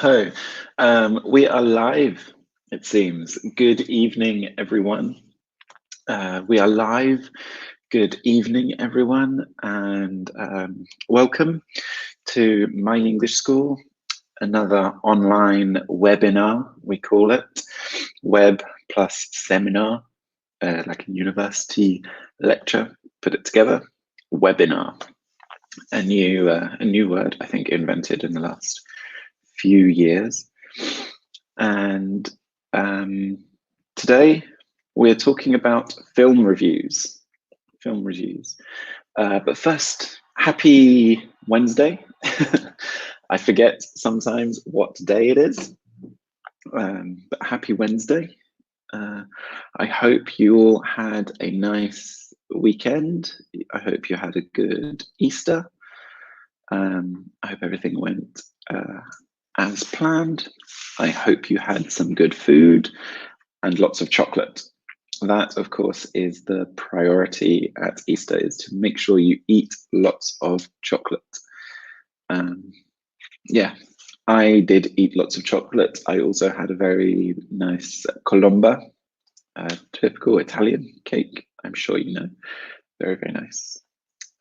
So, we are live, it seems. Good evening, everyone. We are live. Good evening, everyone, and welcome to My English School, another online webinar, we call it. Web plus seminar, like a university lecture, put it together. Webinar, a new word, I think, invented in the last few years. And today we're talking about film reviews. But first, happy Wednesday. I forget sometimes what day it is, but happy Wednesday. I hope you all had a nice weekend. I hope you had a good Easter. I hope everything went as planned. I hope you had some good food and lots of chocolate. That, of course, is the priority at Easter, is to make sure you eat lots of chocolate. Yeah, I did eat lots of chocolate. I also had a very nice colomba, typical Italian cake, I'm sure you know. Very, very nice.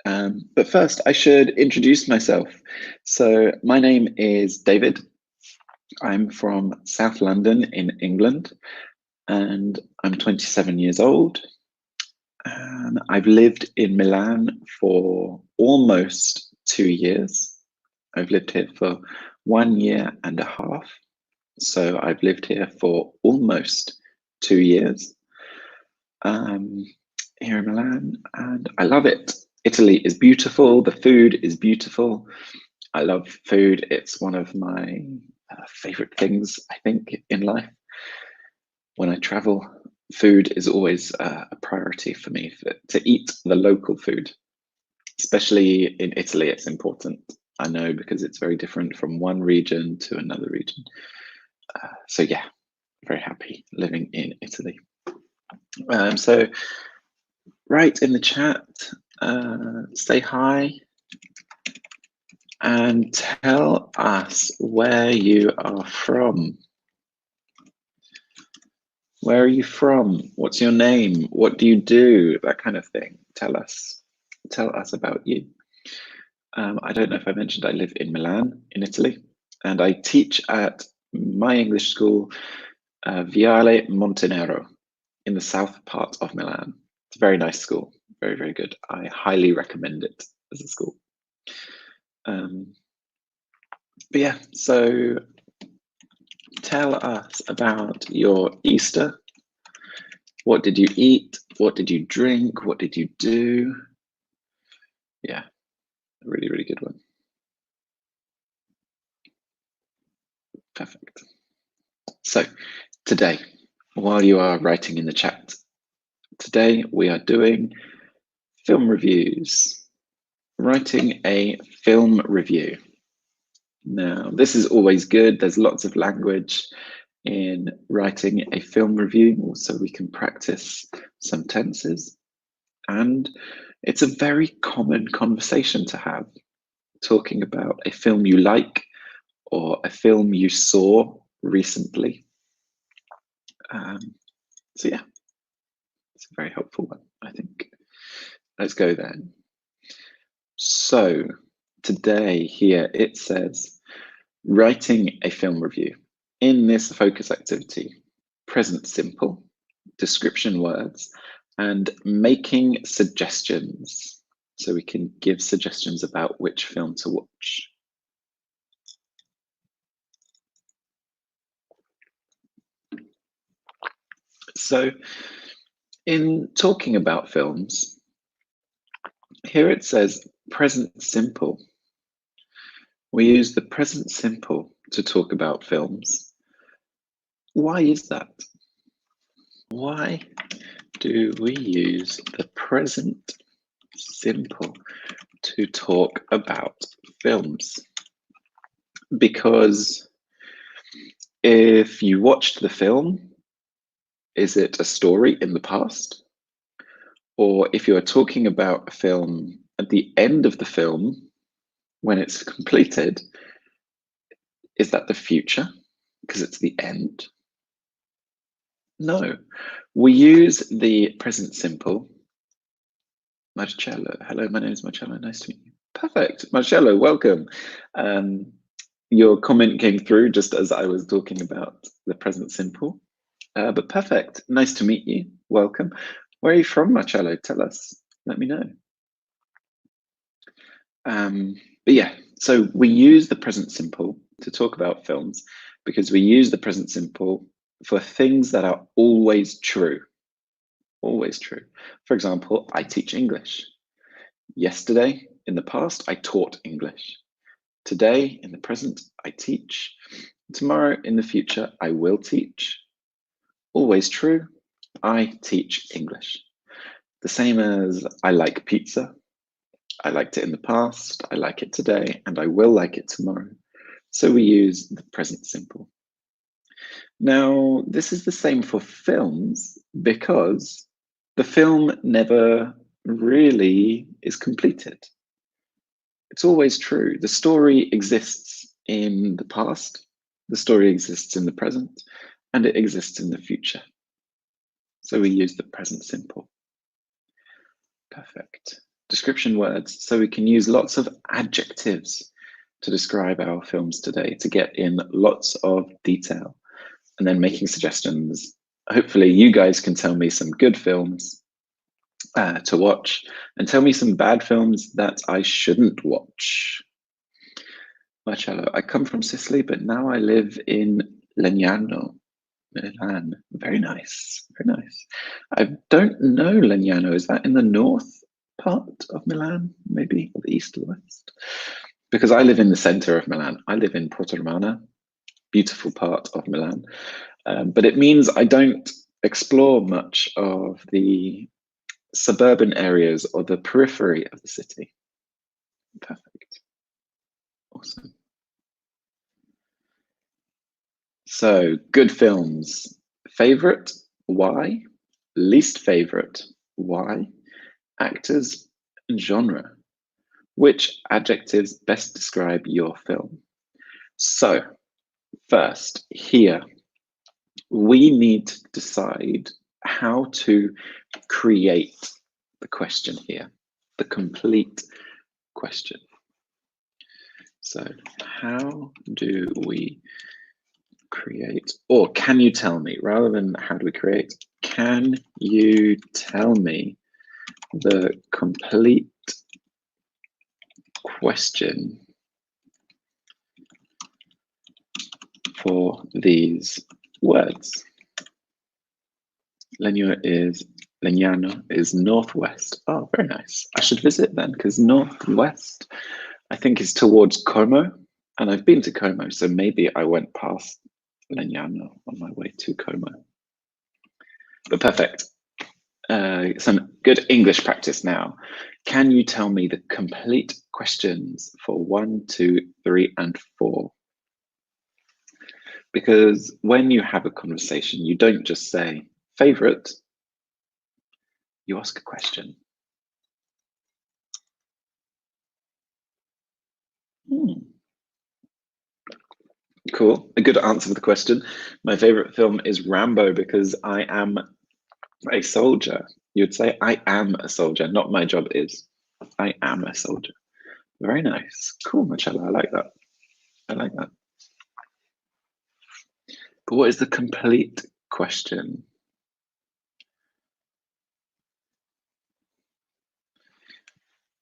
But first, I should introduce myself. So my name is David. I'm from South London in England, and I'm 27 years old. I've lived in Milan for almost 2 years. I've lived here for 1 year and a half. So I've lived here for almost 2 years here in Milan, and I love it. Italy is beautiful. The food is beautiful. I love food. It's one of my favorite things, I think, in life. When I travel, food is always a priority for me, to eat the local food. Especially in Italy, it's important. I know, because it's very different from one region to another region. So yeah, very happy living in Italy. So write in the chat, say hi, and tell us where you are from. Where are you from? What's your name? What do you do? That kind of thing. Tell us about you. I don't know if I mentioned I live in Milan, in Italy, and I teach at My English School, Viale Montenero, in the south part of Milan. It's a very nice school, very, very good. I highly recommend it as a school. But yeah, so tell us about your Easter. What did you eat? What did you drink? What did you do? Yeah, a really, really good one. Perfect. So today, while you are writing in the chat, today we are doing film reviews, writing a film review. Now, this is always good. There's lots of language in writing a film review, so we can practice some tenses. And it's a very common conversation to have, talking about a film you like or a film you saw recently. So yeah, it's a very helpful one, I think. Let's go then. So today here it says, writing a film review. In this focus activity, present simple, description words, and making suggestions. So we can give suggestions about which film to watch. So in talking about films, here it says present simple. We use the present simple to talk about films. Why is that? Why do we use the present simple to talk about films? Because if you watched the film, is it a story in the past? Or if you are talking about a film at the end of the film, when it's completed, Is that the future? Because it's the end? No. We use the present simple. Marcello. Hello, my name is Marcello. Nice to meet you. Perfect. Marcello, welcome. Your comment came through just as I was talking about the present simple. But perfect. Nice to meet you. Welcome. Where are you from, Marcello? Tell us. Let me know. But yeah, so we use the present simple to talk about films because we use the present simple for things that are always true. Always true. For example, I teach English. Yesterday, in the past, I taught English. Today, in the present, I teach. Tomorrow, in the future, I will teach. Always true, I teach English. The same as I like pizza. I liked it in the past, I like it today, and I will like it tomorrow. So we use the present simple. Now, this is the same for films because the film never really is completed. It's always true. The story exists in the past, the story exists in the present, and it exists in the future. So we use the present simple. Perfect. Description words. So we can use lots of adjectives to describe our films today to get in lots of detail and then making suggestions. Hopefully you guys can tell me some good films to watch and tell me some bad films that I shouldn't watch. Marcello, I come from Sicily, but now I live in Legnano, Milan. Very nice, very nice. I don't know Legnano. Is that in the north part of Milan, maybe, or the east or the west? Because I live in the center of Milan. I live in Porto Romano, beautiful part of Milan. But it means I don't explore much of the suburban areas or the periphery of the city. Perfect. Awesome. So, good films. Favorite, why? Least favorite, why? Actors and genre. Which adjectives best describe your film? So, first, here, we need to decide how to create the question here, the complete question. So, how do we create, or can you tell me, rather than how do we create, can you tell me the complete question for these words? Legnano is northwest. Oh, very nice. I should visit then, because northwest, I think, is towards Como, and I've been to Como, so maybe I went past Legnano on my way to Como. But perfect. Some good English practice now. Can you tell me the complete questions for 1, 2, 3, and 4? Because when you have a conversation, you don't just say favorite, you ask a question. Cool. A good answer for the question. My favorite film is Rambo because I am a soldier. You'd say I am a soldier, not my job is. I am a soldier. Very nice. Cool, Marcello. I like that. I like that. But what is the complete question?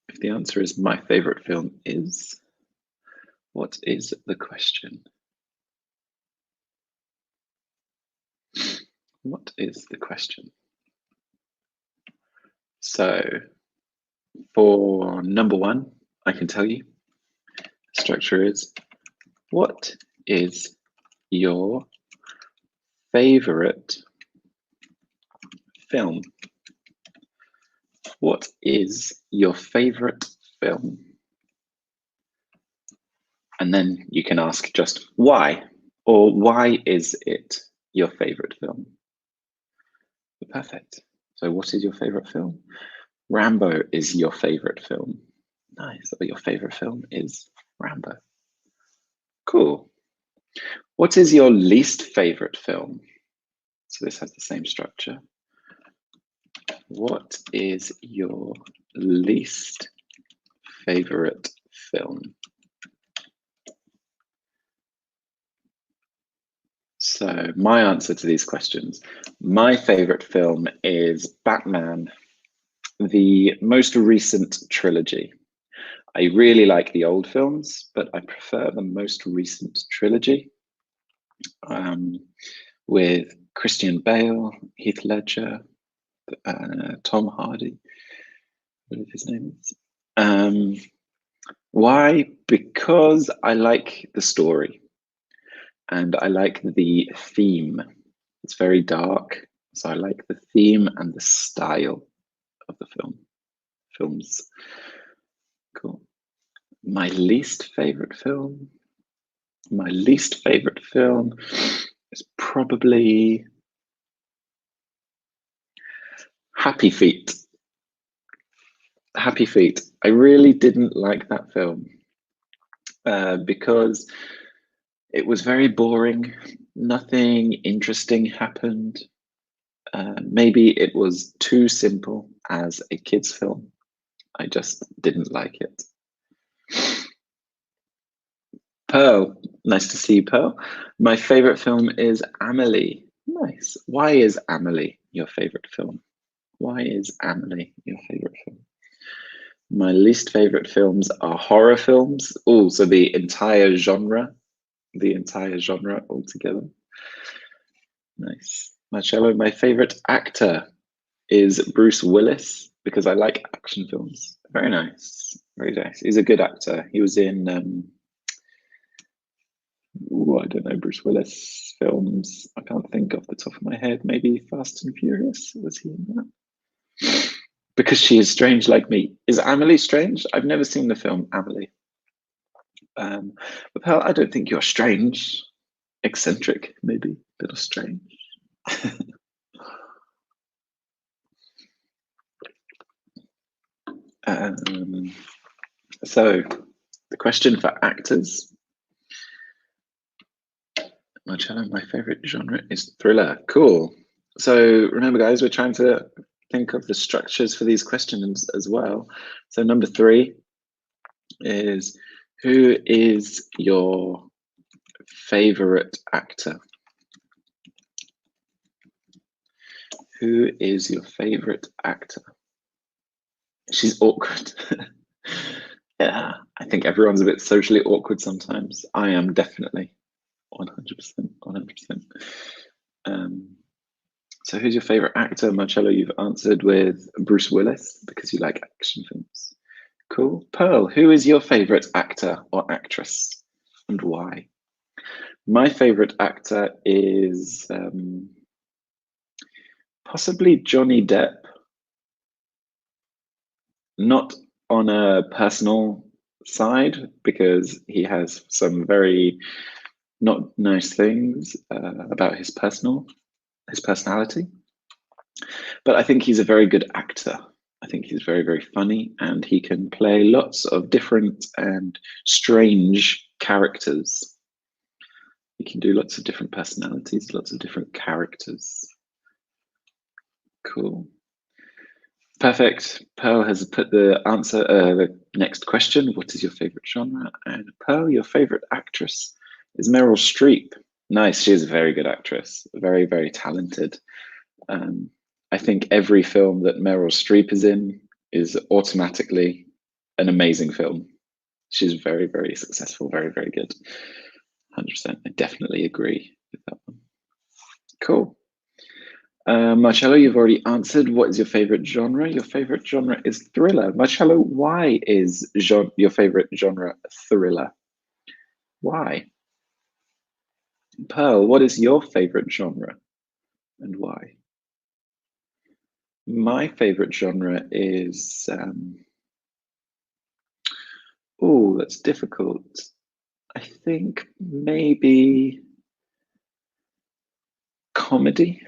If the answer is my favorite film is, what is the question? What is the question? So for number 1, I can tell you, the structure is, what is your favorite film? What is your favorite film? And then you can ask just why, or why is it your favorite film? Perfect. So what is your favorite film? Rambo is your favorite film. Nice. Or your favorite film is Rambo. Cool. What is your least favorite film? So this has the same structure. What is your least favorite film? So my answer to these questions, my favorite film is Batman, the most recent trilogy. I really like the old films, but I prefer the most recent trilogy, with Christian Bale, Heath Ledger, Tom Hardy, whatever his name is. Why? Because I like the story and I like the theme. It's very dark, so I like the theme and the style of the films. Cool. My least favorite film. My least favorite film is probably Happy Feet. Happy Feet. I really didn't like that film because it was very boring. Nothing interesting happened. Maybe it was too simple as a kid's film. I just didn't like it. Pearl, nice to see you, Pearl. My favorite film is Amelie. Nice. Why is Amelie your favorite film? Why is Amelie your favorite film? My least favorite films are horror films. Oh, so the entire genre altogether. Nice. Marcello, my favorite actor is Bruce Willis because I like action films. Very nice. Very nice. He's a good actor. He was in I don't know, Bruce Willis films. I can't think off the top of my head. Maybe Fast and Furious. Was he in that? Because She Is Strange Like Me. Is Amelie strange? I've never seen the film Amelie. But Pearl, I don't think you're strange. Eccentric, maybe. A little strange. So, the question for actors. Marcello, my favorite genre is thriller. Cool. So remember, guys, we're trying to think of the structures for these questions as well. So number 3 is, who is your favorite actor? Who is your favorite actor? She's awkward. Yeah, I think everyone's a bit socially awkward sometimes. I am definitely 100%. 100%. So who's your favorite actor? Marcello, you've answered with Bruce Willis because you like action films. Cool. Pearl, who is your favorite actor or actress and why? My favorite actor is possibly Johnny Depp. Not on a personal side because he has some very not nice things about his personality. But I think he's a very good actor. I think he's very, very funny and he can play lots of different and strange characters. He can do lots of different personalities, lots of different characters. Cool. Perfect. Pearl has put the answer, the next question. What is your favorite genre? And Pearl, your favorite actress is Meryl Streep. Nice. She is a very good actress. Very, very talented. I think every film that Meryl Streep is in is automatically an amazing film. She's very, very successful, very, very good. 100%. I definitely agree with that one. Cool. Marcello, you've already answered. What is your favorite genre? Your favorite genre is thriller. Marcello, why is your favorite genre thriller? Why? Pearl, what is your favorite genre and why? My favorite genre is oh, that's difficult. I think maybe comedy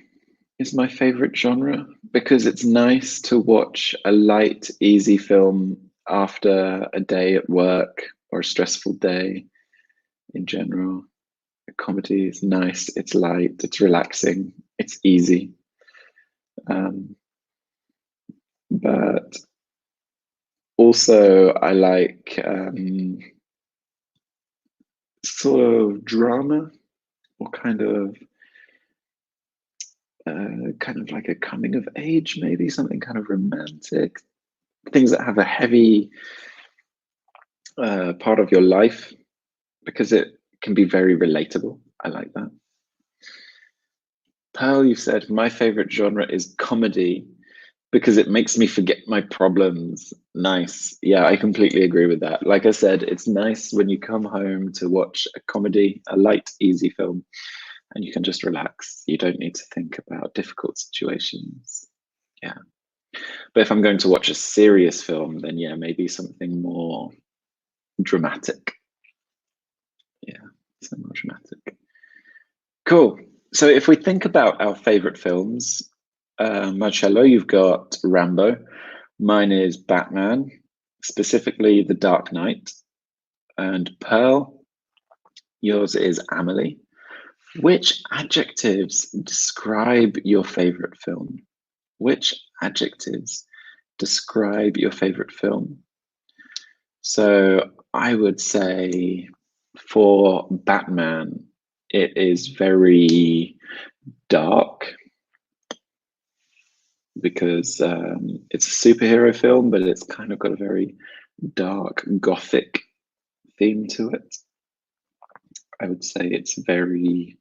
is my favorite genre because it's nice to watch a light, easy film after a day at work or a stressful day in general. Comedy is nice, it's light, it's relaxing, it's easy. But also I like sort of drama, or kind of like a coming of age, maybe something kind of romantic, things that have a heavy part of your life, because it can be very relatable. I like that. Pearl, you said my favorite genre is comedy because it makes me forget my problems. Nice. Yeah, I completely agree with that. Like I said, it's nice when you come home to watch a comedy, a light, easy film, and you can just relax. You don't need to think about difficult situations. Yeah. But if I'm going to watch a serious film, then yeah, maybe something more dramatic. Yeah, something more dramatic. Cool. So if we think about our favorite films, Marcello, you've got Rambo. Mine is Batman, specifically The Dark Knight. And Pearl, yours is Amelie. Which adjectives describe your favorite film? Which adjectives describe your favorite film? So I would say for Batman, it is very dark, because it's a superhero film, but it's kind of got a very dark, gothic theme to it. I would say it's very,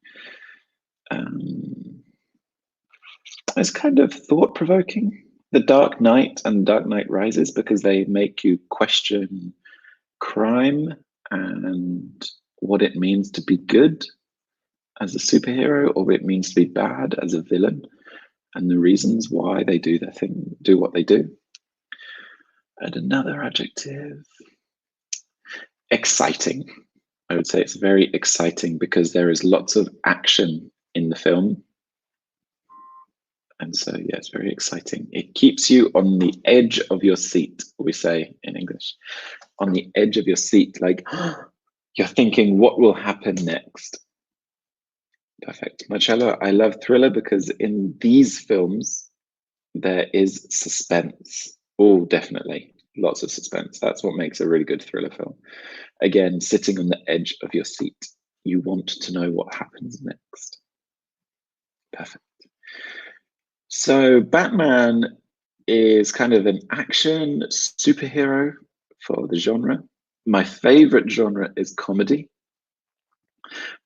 it's kind of thought provoking. The Dark Knight and Dark Knight Rises, because they make you question crime and what it means to be good as a superhero, or what it means to be bad as a villain, and the reasons why they do their thing, do what they do. And another adjective, exciting. I would say it's very exciting because there is lots of action in the film. And so, yeah, it's very exciting. It keeps you on the edge of your seat, we say in English, on the edge of your seat, like you're thinking, what will happen next? Perfect. Marcello, I love thriller because in these films, there is suspense. Oh, definitely. Lots of suspense. That's what makes a really good thriller film. Again, sitting on the edge of your seat. You want to know what happens next. Perfect. So Batman is kind of an action superhero for the genre. My favorite genre is comedy,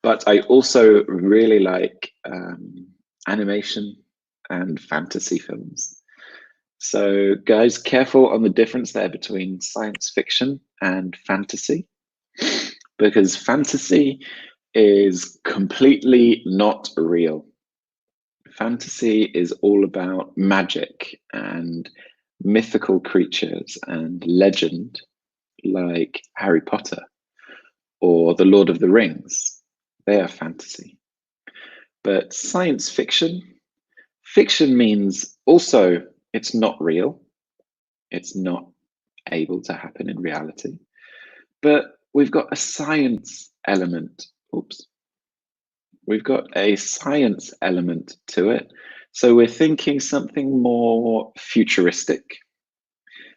but I also really like animation and fantasy films. So guys, careful on the difference there between science fiction and fantasy, because fantasy is completely not real. Fantasy is all about magic and mythical creatures and legend, like Harry Potter or The Lord of the Rings. They are fantasy. But science fiction, fiction means also it's not real. It's not able to happen in reality. But we've got a science element. Oops. We've got a science element to it. So we're thinking something more futuristic,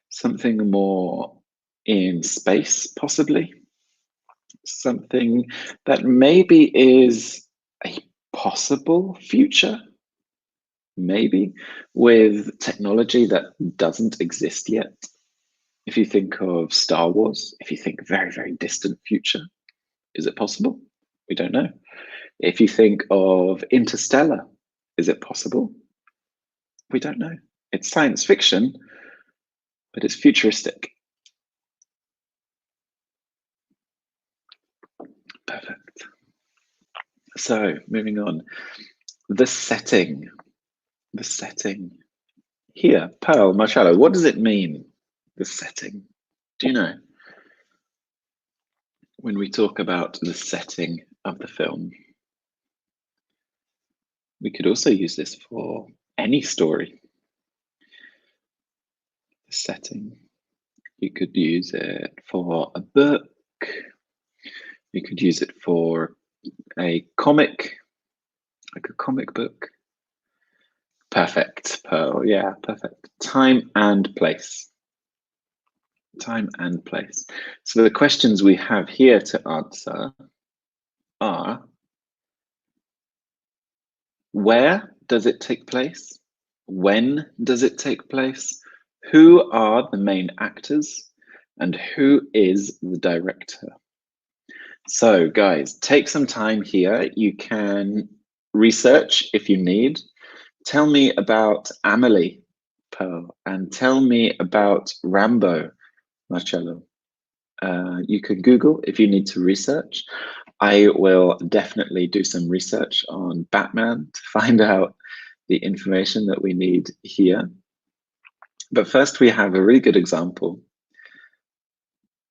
something more in space, possibly, something that maybe is a possible future, maybe with technology that doesn't exist yet. If you think of Star Wars, if you think very, very distant future, is it possible? We don't know. If you think of Interstellar, is it possible? We don't know. It's science fiction, but it's futuristic. Perfect. So moving on, the setting. The setting. Here, Pearl, Marcello, what does it mean, the setting? Do you know? When we talk about the setting of the film, we could also use this for any story. The setting. You could use it for a book. You could use it for A comic, like a comic book. Perfect, Pearl. Yeah, perfect. Time and place. Time and place. So the questions we have here to answer are: where does it take place? When does it take place? Who are the main actors? And who is the director? So, guys, take some time here. You can research if you need. Tell me about Amelie, Pearl, and tell me about Rambo, Marcello. You can Google if you need to research. I will definitely do some research on Batman to find out the information that we need here. But first, we have a really good example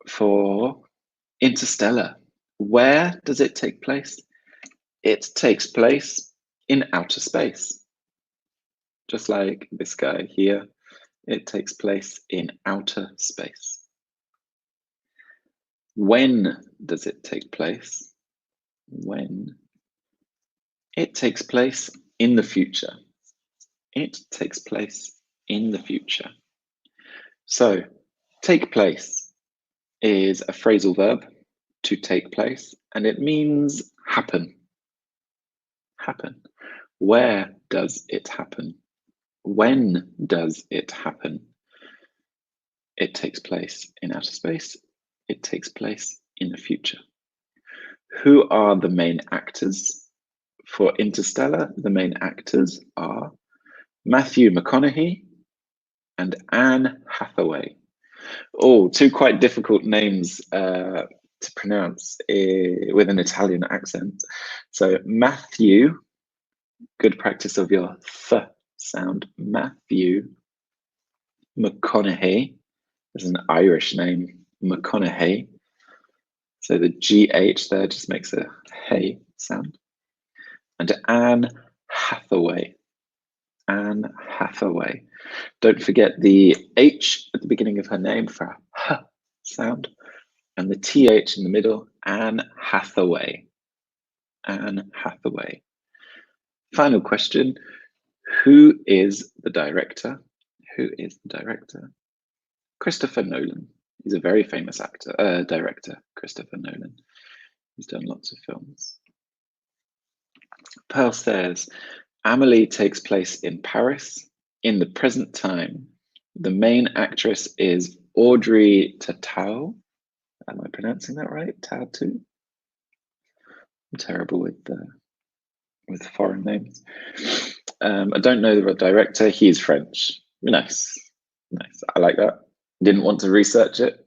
for Interstellar. Where does it take place? It takes place in outer space. Just like this guy here, it takes place in outer space. When does it take place? When? It takes place in the future. It takes place in the future. So, take place is a phrasal verb, to take place, and it means happen. Happen. Where does it happen? When does it happen? It takes place in outer space. It takes place in the future. Who are the main actors? For Interstellar, the main actors are Matthew McConaughey and Anne Hathaway. Oh, two quite difficult names to pronounce with an Italian accent. So Matthew, good practice of your th sound. Matthew McConaughey is an Irish name, McConaughey. So the GH there just makes a hey sound. And Anne Hathaway. Anne Hathaway. Don't forget the H at the beginning of her name for a H sound, and the TH in the middle, Anne Hathaway. Anne Hathaway. Final question, who is the director? Who is the director? Christopher Nolan. He's a very famous director, Christopher Nolan. He's done lots of films. Pearl says, Amelie takes place in Paris in the present time. The main actress is Audrey Tautou. Am I pronouncing that right? Tautou? I'm terrible with foreign names. I don't know the director. He's French. Nice. Nice. I like that. Didn't want to research it.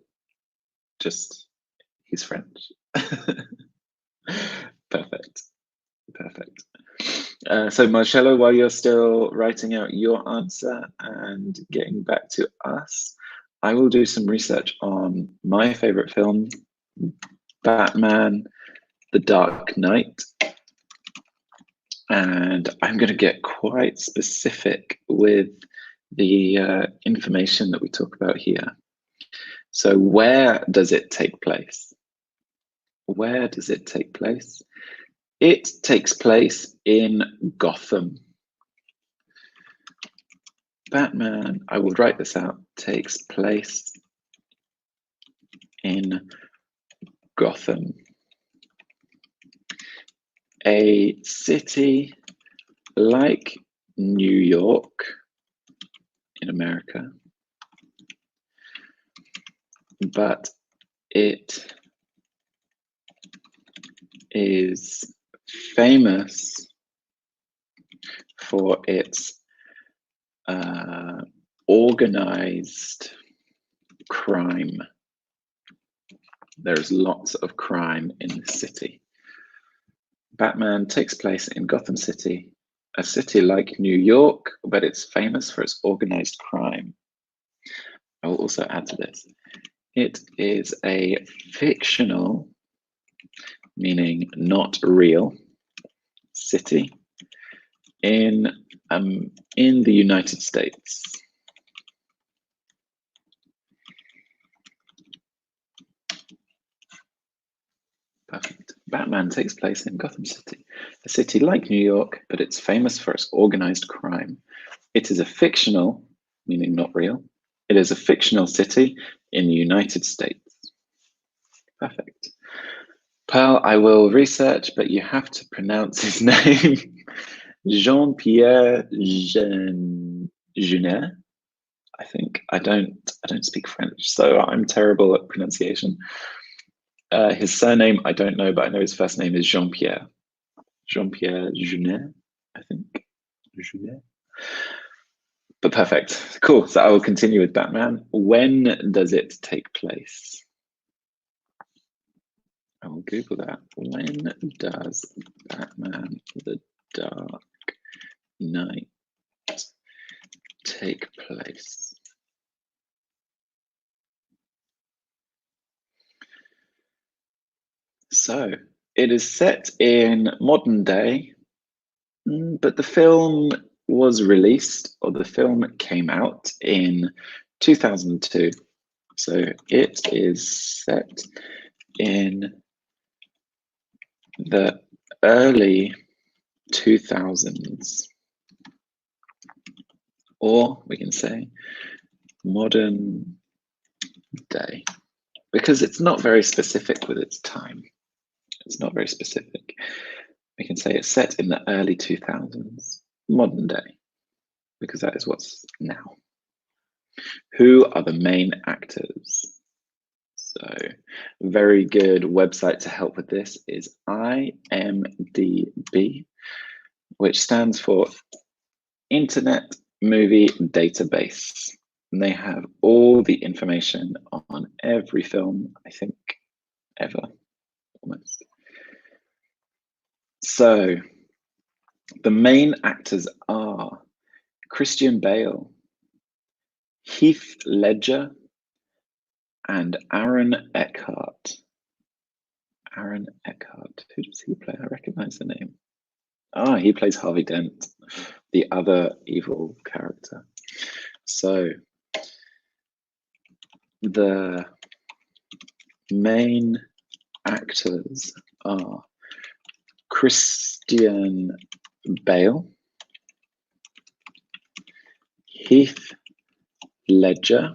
Just, he's French. Perfect. Perfect. So Marcello, while you're still writing out your answer and getting back to us, I will do some research on my favorite film, Batman, The Dark Knight. And I'm going to get quite specific with the information that we talk about here. So where does it take place? Where does it take place? It takes place in Gotham. Batman, I will write this out, takes place in Gotham. A city like New York in America, but it is famous for its organized crime. There's lots of crime in the city. Batman takes place in Gotham City, a city like New York, but it's famous for its organized crime. I will also add to this. It is a fictional, meaning not real, city in the United States. Perfect. Batman takes place in Gotham City, a city like New York, but it's famous for its organized crime. It is a fictional, meaning not real. It is a fictional city in the United States. Perfect. Pearl, I will research, but you have to pronounce his name. Jean-Pierre Jeunet, I think. I don't speak French, so I'm terrible at pronunciation. His surname, I don't know, but I know his first name is Jean-Pierre. Jean-Pierre Jeunet, I think. Jeunet. But perfect. Cool. So I will continue with Batman. When does it take place? I will Google that. When does Batman the Dark Knight take place? So it is set in modern day, but the film was released, or the film came out in 2002. So it is set in the early 2000s, or we can say modern day, because it's not very specific with its time. It's not very specific. We can say it's set in the early 2000s, modern day, because that is what's now. Who are the main actors? So, very good website to help with this is IMDb, which stands for Internet Movie Database. And they have all the information on every film, I think, ever, almost. So, the main actors are Christian Bale, Heath Ledger, and Aaron Eckhart. Aaron Eckhart, who does he play? I recognize the name. Ah, he plays Harvey Dent, the other evil character. So the main actors are Christian Bale, Heath Ledger,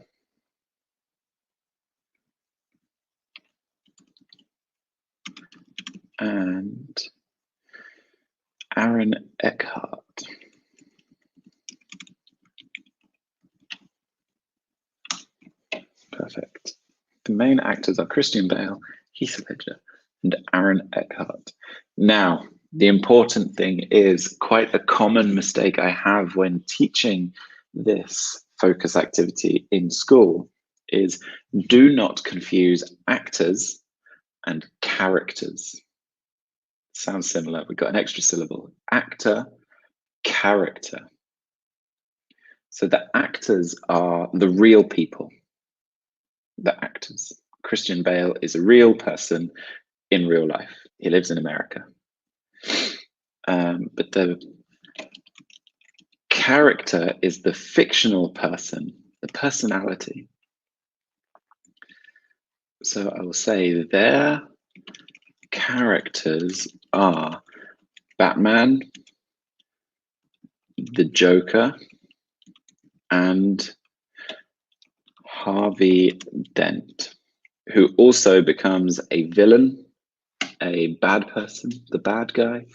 and Aaron Eckhart. Perfect. The main actors are Christian Bale, Heath Ledger, and Aaron Eckhart. Now, the important thing is quite a common mistake I have when teaching this focus activity in school is do not confuse actors and characters. Sounds similar. We've got an extra syllable. Actor, character. So the actors are the real people. The actors. Christian Bale is a real person in real life. He lives in America. But the character is the fictional person, the personality. So I will say their characters are Batman, the Joker, and Harvey Dent, who also becomes a villain, a bad person, the bad guy,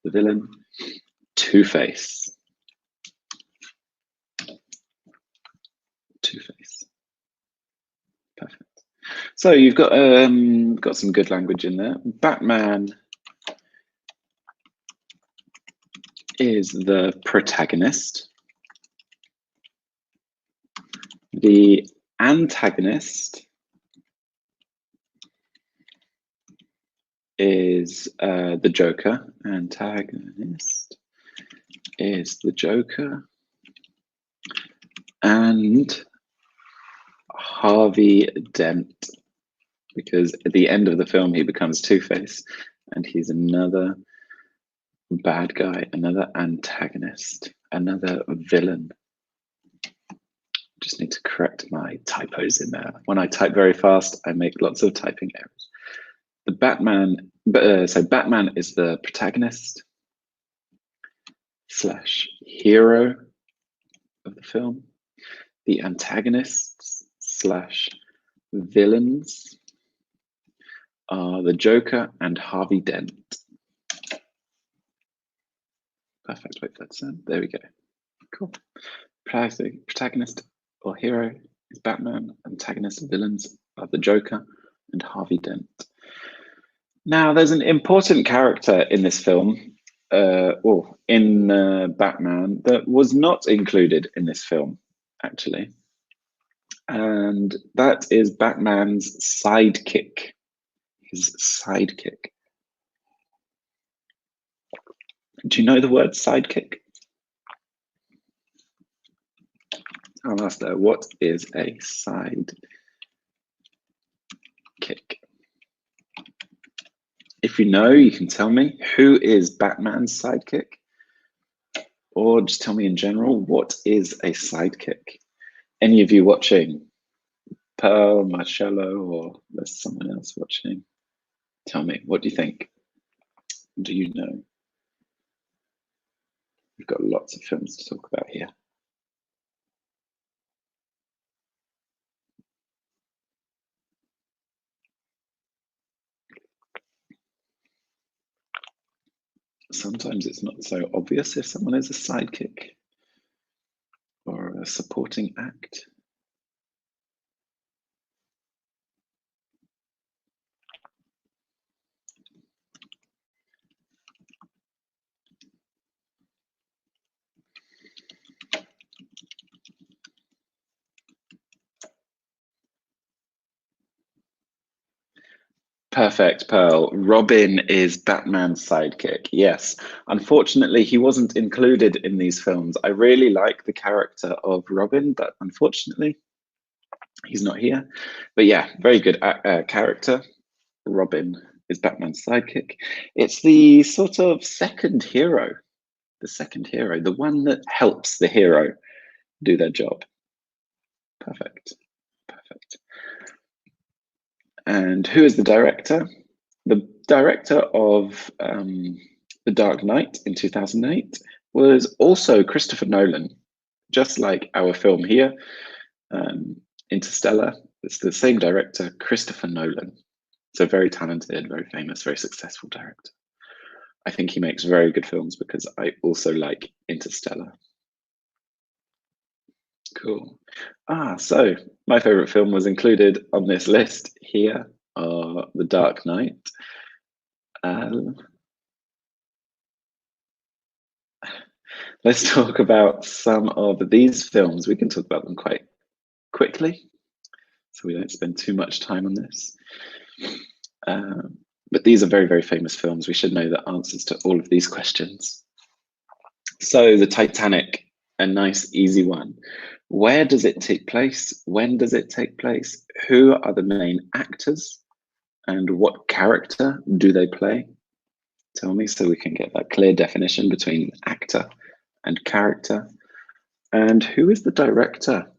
the villain, Two-Face. Two-Face. Perfect. So you've got some good language in there. Batman is the protagonist. The antagonist is the Joker. Antagonist is the Joker. And Harvey Dent, because at the end of the film he becomes Two-Face and he's another bad guy, another antagonist, another villain. Just need to correct my typos in there. When I type very fast, I make lots of typing errors. The Batman, so Batman is the protagonist slash hero of the film. The antagonists slash villains are the Joker and Harvey Dent. Perfect. Wait for that sound. There we go. Cool. Protagonist or hero is Batman. Antagonist villains are the Joker and Harvey Dent. Now, there's an important character in this film, or in Batman, that was not included in this film, actually. And that is Batman's sidekick. His sidekick. Do you know the word sidekick? I'll ask her, what is a sidekick? If you know, you can tell me. Who is Batman's sidekick? Or just tell me in general, what is a sidekick? Any of you watching? Pearl, Marcello, or there's someone else watching? Tell me, what do you think? Do you know? We've got lots of films to talk about here. Sometimes it's not so obvious if someone is a sidekick or a supporting act. Perfect, Pearl. Robin is Batman's sidekick. Yes. Unfortunately, he wasn't included in these films. I really like the character of Robin, but unfortunately, he's not here. But yeah, very good character. Robin is Batman's sidekick. It's the sort of second hero, the one that helps the hero do their job. Perfect. Perfect. And who is the director? The director of The Dark Knight in 2008 was also Christopher Nolan, just like our film here, Interstellar. It's the same director, Christopher Nolan. So very talented, very famous, very successful director. I think he makes very good films because I also like Interstellar. Cool. So my favorite film was included on this list here, The Dark Knight. Let's talk about some of these films. We can talk about them quite quickly, so we don't spend too much time on this. But these are very, very famous films. We should know the answers to all of these questions. So the Titanic, a nice, easy one. Where does it take place? When does it take place? Who are the main actors? And what character do they play? Tell me so we can get that clear definition between actor and character. And who is the director?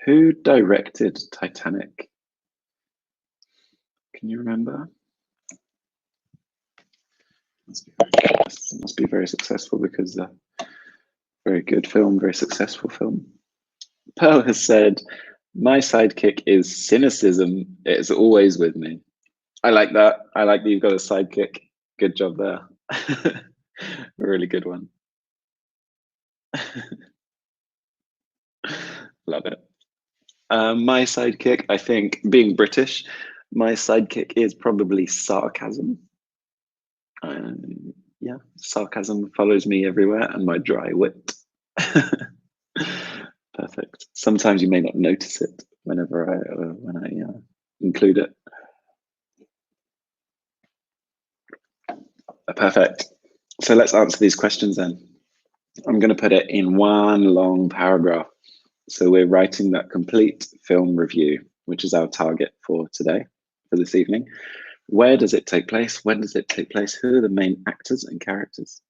Who directed Titanic? Can you remember? Must be very successful because very good film, very successful film. Pearl has said, my sidekick is cynicism. It's always with me. I like that. I like that you've got a sidekick. Good job there. A really good one. Love it. My sidekick, I think, being British, my sidekick is probably sarcasm. Yeah, sarcasm follows me everywhere, and my dry wit. Perfect. Sometimes you may not notice it whenever when I include it. Perfect. So let's answer these questions then. I'm going to put it in one long paragraph. So we're writing that complete film review, which is our target for today, for this evening. Where does it take place? When does it take place? Who are the main actors and characters?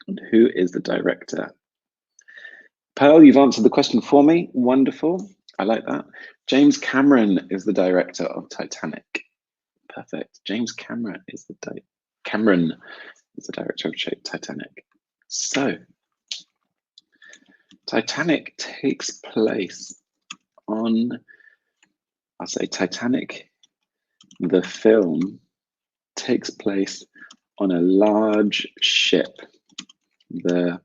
And who is the director? Pearl, you've answered the question for me. Wonderful. I like that. James Cameron is the director of Titanic. Perfect. Cameron is the director of Titanic. So, Titanic takes place on, I'll say Titanic, the film, takes place on a large ship, the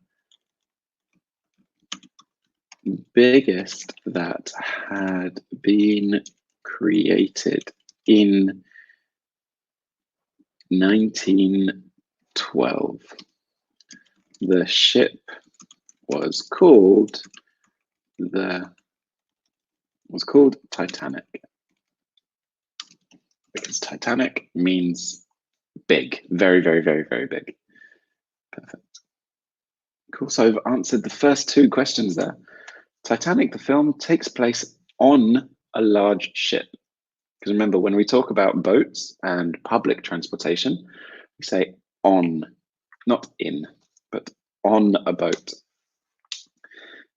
biggest that had been created in 1912. The ship was called Titanic, because Titanic means big, very, very, very, very big. Perfect. Cool. So I've answered the first two questions there. Titanic, the film, takes place on a large ship. Because remember, when we talk about boats and public transportation, we say on, not in, but on a boat.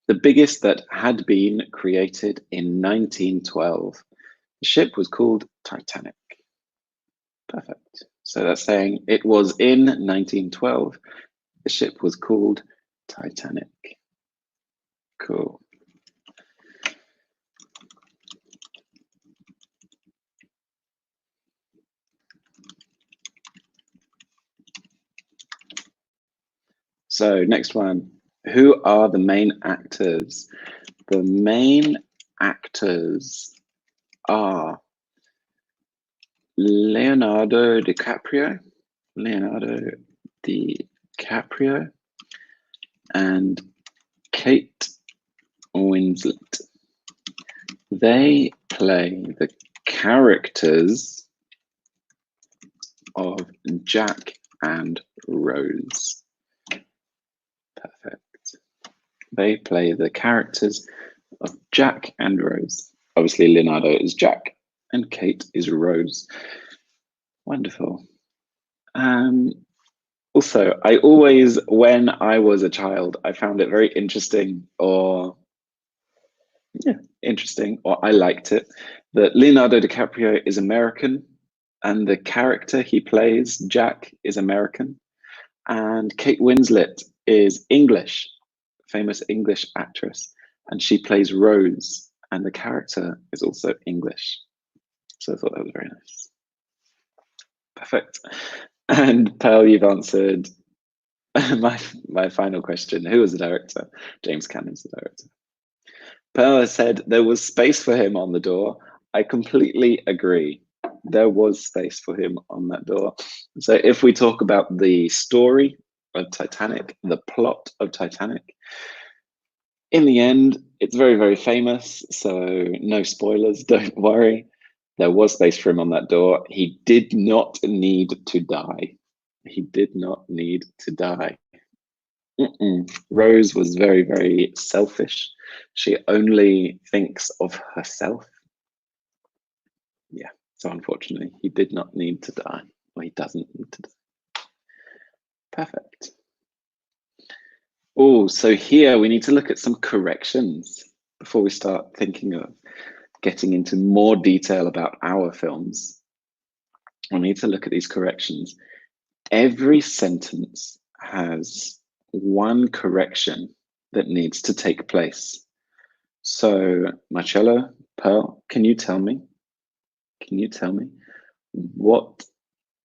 The biggest that had been created in 1912. The ship was called Titanic. Perfect. So that's saying it was in 1912. The ship was called Titanic. Cool. So next one, who are the main actors? The main actors are Leonardo DiCaprio, and Kate Winslet. They play the characters of Jack and Rose. Perfect. They play the characters of Jack and Rose. Obviously, Leonardo is Jack and Kate is Rose. Wonderful. Also, I always, when I was a child, I found it very interesting, or I liked it, that Leonardo DiCaprio is American and the character he plays, Jack, is American, and Kate Winslet is English, famous English actress, and she plays Rose, and the character is also English. So I thought that was very nice. Perfect. And Pearl, you've answered my final question. Who was the director? James Cameron's the director. Pearl has said there was space for him on the door. I completely agree. There was space for him on that door. So if we talk about the story of Titanic, the plot of Titanic, in the end, it's very, very famous. So no spoilers, don't worry. There was space for him on that door. He did not need to die. He did not need to die. Rose was very, very selfish. She only thinks of herself. Yeah, so unfortunately, he did not need to die, or he doesn't need to die. Perfect. Oh, so here we need to look at some corrections before we start thinking of getting into more detail about our films. We need to look at these corrections. Every sentence has one correction that needs to take place. So, Marcello, Pearl, can you tell me what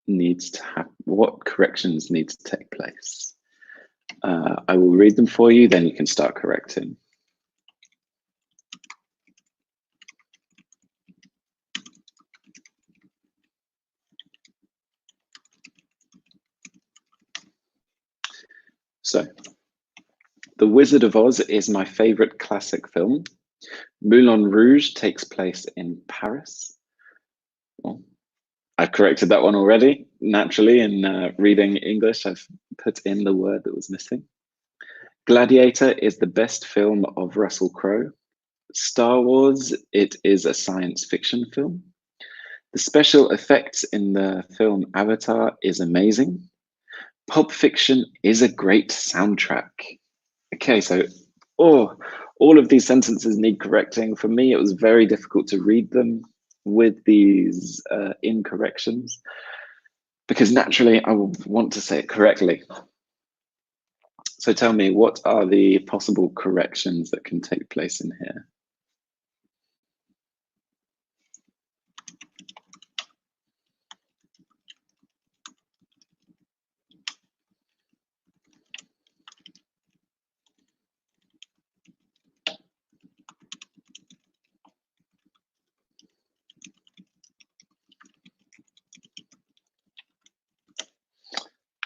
needs to happen? What corrections need to take place? I will read them for you, then you can start correcting. So, The Wizard of Oz is my favorite classic film. Moulin Rouge takes place in Paris. Well, I've corrected that one already. Naturally, in reading English, I've put in the word that was missing. Gladiator is the best film of Russell Crowe. Star Wars, it is a science fiction film. The special effects in the film Avatar is amazing. Pulp Fiction is a great soundtrack. Okay, so all of these sentences need correcting. For me, it was very difficult to read them. with these incorrections, because naturally I will want to say it correctly. So tell me, what are the possible corrections that can take place in here?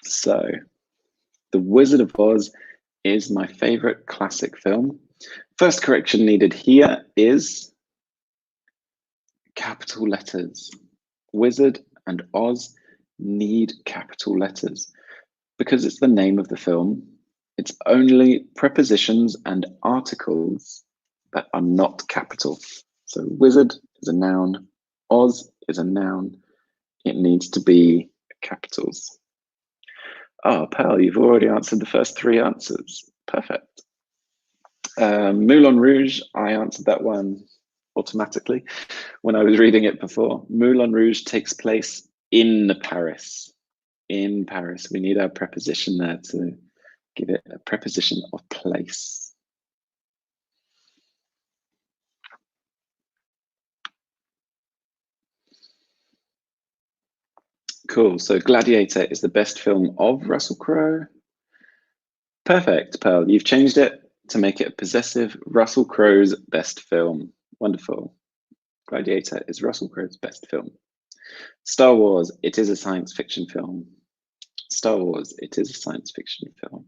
So, The Wizard of Oz is my favorite classic film. First correction needed here is capital letters. Wizard and Oz need capital letters. Because it's the name of the film, it's only prepositions and articles that are not capital. So wizard is a noun, Oz is a noun, it needs to be capitals. Oh, Pearl, you've already answered the first three answers. Perfect. Moulin Rouge, I answered that one automatically when I was reading it before. Moulin Rouge takes place in Paris. In Paris. We need our preposition there to give it a preposition of place. Cool. So Gladiator is the best film of Russell Crowe. Perfect, Pearl. You've changed it to make it possessive. Russell Crowe's best film. Wonderful. Gladiator is Russell Crowe's best film. Star Wars, it is a science fiction film. Star Wars, it is a science fiction film.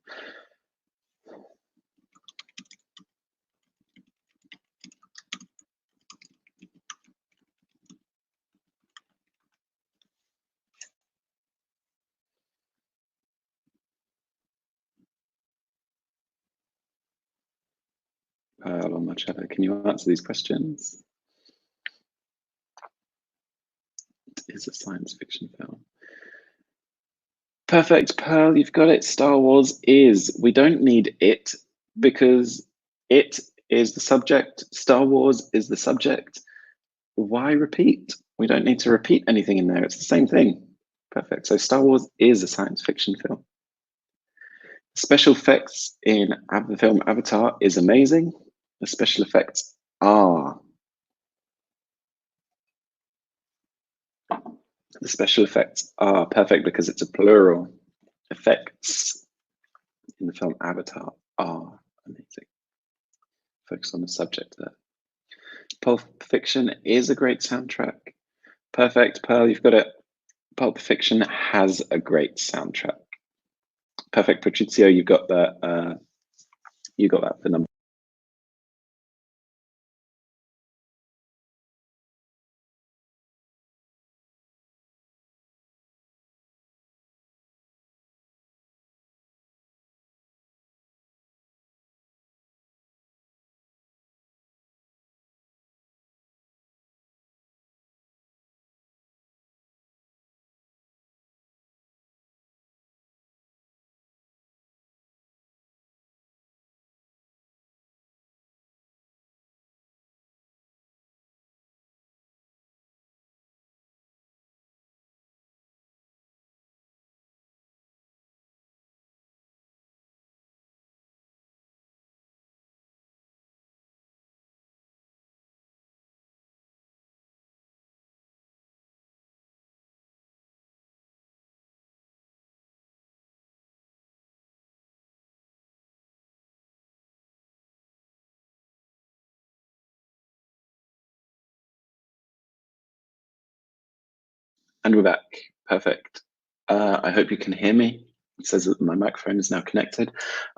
Pearl or Marcello, can you answer these questions? It is a science fiction film. Perfect, Pearl, you've got it. Star Wars is. We don't need it because it is the subject. Star Wars is the subject. Why repeat? We don't need to repeat anything in there. It's the same thing. Perfect. So Star Wars is a science fiction film. Special effects in the film Avatar is amazing. The special effects are. The special effects are perfect because it's a plural. Effects in the film Avatar are amazing. Focus on the subject there. Pulp Fiction is a great soundtrack. Perfect, Pearl, you've got it. Pulp Fiction has a great soundtrack. Perfect, Patrizio, you got that. You got that for number. And we're back. Perfect. I hope you can hear me. It says that my microphone is now connected.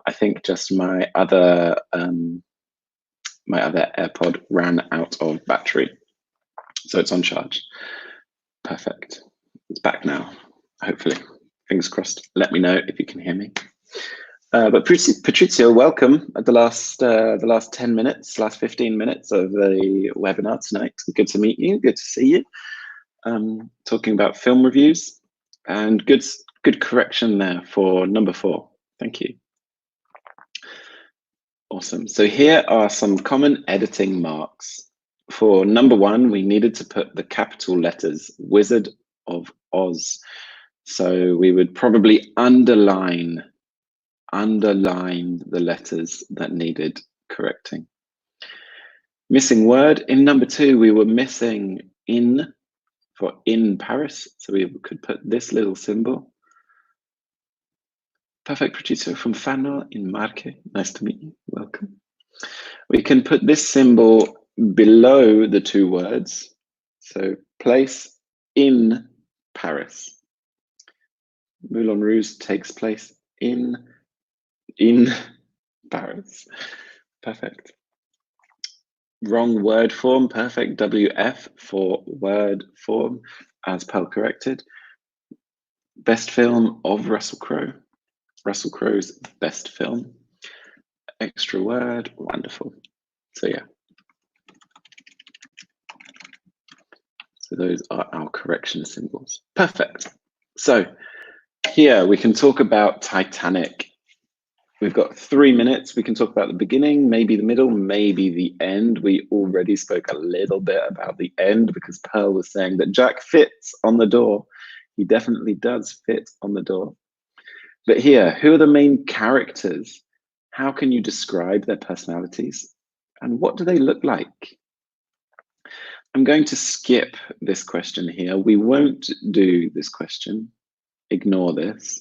I think just my other AirPod ran out of battery, so it's on charge. Perfect. It's back now. Hopefully, fingers crossed. Let me know if you can hear me. But Patrizio, welcome at the last 10 minutes, last 15 minutes of the webinar tonight. Good to meet you. Good to see you. Talking about film reviews, and good correction there for number 4. Thank you. Awesome. So here are some common editing marks. For number 1, we needed to put the capital letters Wizard of Oz. So we would probably underline the letters that needed correcting. Missing word. In number 2, we were missing in for in Paris. So we could put this little symbol. Perfect, producer from Fano in Marche. Nice to meet you. Welcome. We can put this symbol below the 2 words. So place in Paris. Moulin Rouge takes place in Paris. Perfect. Wrong word form. Perfect. WF for word form, as Pearl corrected. Best film of Russell Crowe. Russell Crowe's best film. Extra word. Wonderful. So yeah. So those are our correction symbols. Perfect. So here we can talk about Titanic. We've got 3 minutes. We can talk about the beginning, maybe the middle, maybe the end. We already spoke a little bit about the end because Pearl was saying that Jack fits on the door. He definitely does fit on the door. But here, who are the main characters? How can you describe their personalities? And what do they look like? I'm going to skip this question here. We won't do this question. Ignore this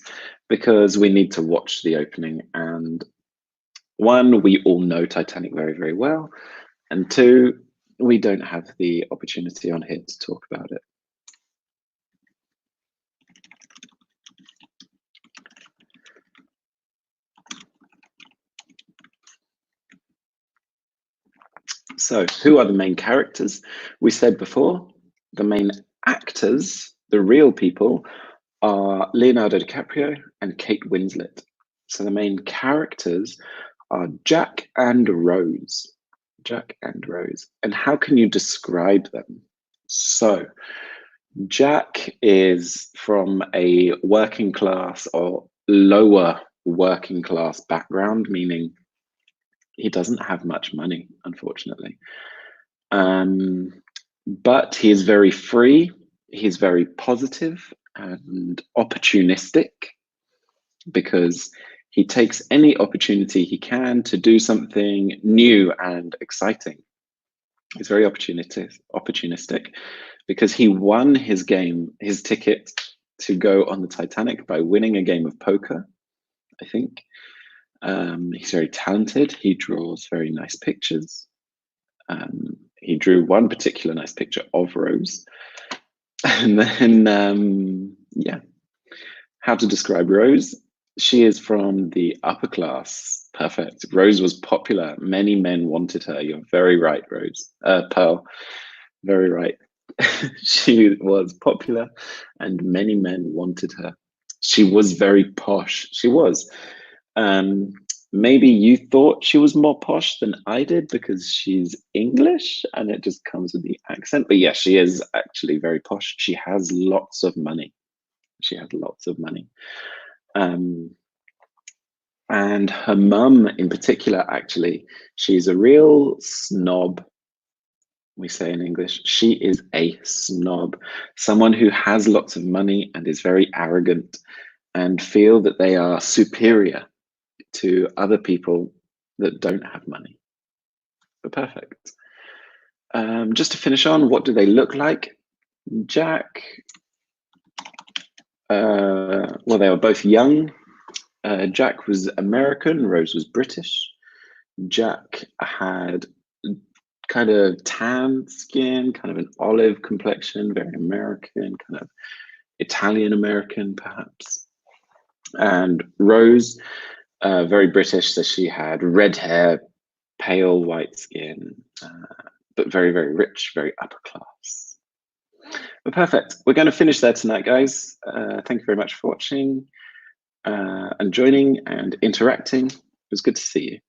because we need to watch the opening. And 1, we all know Titanic very, very well. And 2, we don't have the opportunity on here to talk about it. So who are the main characters? We said before, the main actors, the real people, are Leonardo DiCaprio and Kate Winslet. So the main characters are Jack and Rose. Jack and Rose. And how can you describe them? So Jack is from a working class or lower working class background, meaning he doesn't have much money, unfortunately. But he is very free. He's very positive and opportunistic because he takes any opportunity he can to do something new and exciting. He's very opportunistic because he won his ticket to go on the Titanic by winning a game of poker, I think. He's very talented. He draws very nice pictures. He drew one particular nice picture of Rose. And then, yeah, how to describe Rose? She is from the upper class. Perfect. Rose was popular. Many men wanted her. You're very right, Rose. Pearl, very right. She was popular and many men wanted her. She was very posh. She was. Maybe you thought she was more posh than I did because she's English and it just comes with the accent. But yeah, she is actually very posh. She has lots of money. She has lots of money. And her mum in particular, actually, she's a real snob. We say in English, she is a snob, someone who has lots of money and is very arrogant and feel that they are superior to other people that don't have money. But perfect. Just to finish on, what do they look like? Jack, well, they were both young. Jack was American, Rose was British. Jack had kind of tan skin, kind of an olive complexion, very American, kind of Italian American, perhaps. And Rose, very British, so she had red hair, pale white skin, but very, very rich, very upper class. But perfect. We're going to finish there tonight, guys. Thank you very much for watching and joining and interacting. It was good to see you.